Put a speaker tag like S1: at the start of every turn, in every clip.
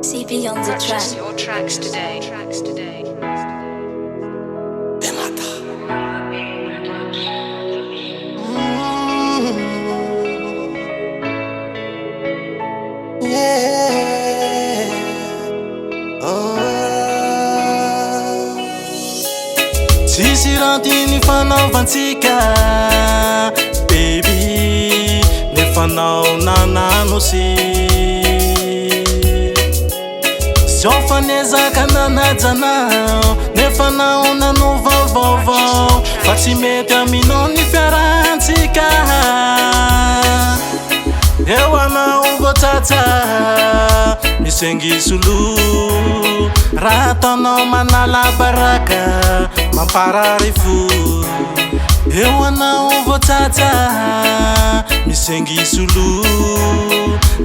S1: CB on the track.
S2: Purchase your tracks today.
S3: Tsisy raha tiany fanaovantsika baby, nefa anao nanano sy zao fanezaka nanajanao, nefa anao nanova vaovao fa tsy mety aminao ny fiarahantsika. Eo anao voatsatsa misengy solo, raha ataonao manala baraka mamparary fo. Eo anao voatsatsa misengy solo,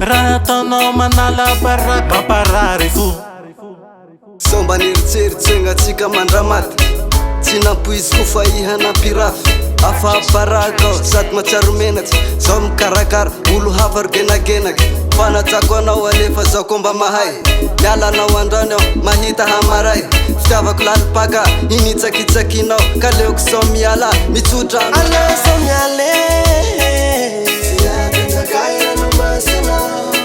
S3: raha ataonao manala baraka mamparary fo.
S4: Somba nieritseritsegna atsika mandramaty, tsy nampoizy kofa ihanampirafy afabaraka sady matsiaro menatsy. Zao mikarakara olo hafa rogenagenaky, fanajako anao alefa zao ko mba mahay. Miala anao andrany aho mahita hamaray, fitiavako lalipaka initsakitsakinao ka leoko sao miala mitsotra. Aleo sao miale tsy atanjakairano masina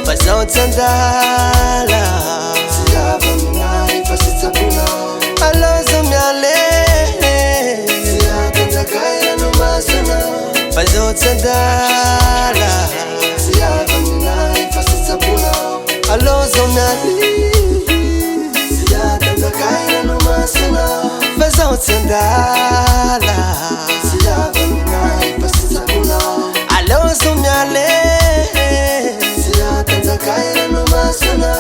S4: fa zao tsandala tsy ava minay fa sitsapinao. Aleo sao miale tsy atanjakairano masina fa zao tsandala tsy ava minay fa sitsapinao. Aleo sao miale tsy atanjakairano masina fa zao tsandala tsy ava minay fa sitsapinao. Aleo sao miale tsy atanjakairano masina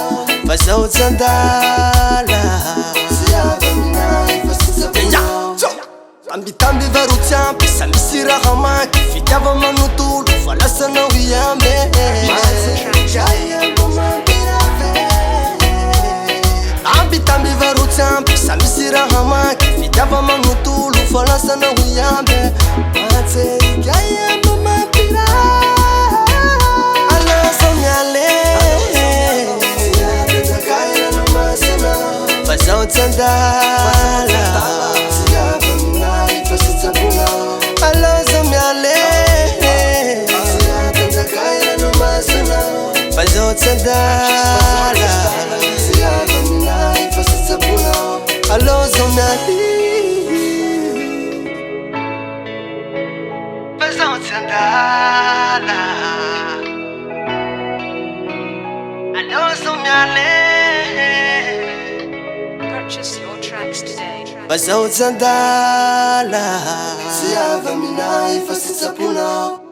S4: fa zao tsandala tsy ava minay fa sitsapinao. Tambitamby varotsiampy sa misy raha maky, fitiava manotolo fa lasanao iambe. Tambitamby varotsiampy sa misy raha maky, fitiava manotolo fa lasanao iambe. Matserika iambo mampira. Aleo sao miale tsy atanjakairano masina fa zao tsandala tsy ava minay fa sitsapinao. Aleo sao miale tsy atanjakairano masina fa zao tsandala tsy ava minay fa sitsapinao. Aleo sao miale fa zao tsandala. Aleo sao miale
S2: Purchase your tracks today.
S4: fa zao tsandala tsy ava minay fa sitsapinao.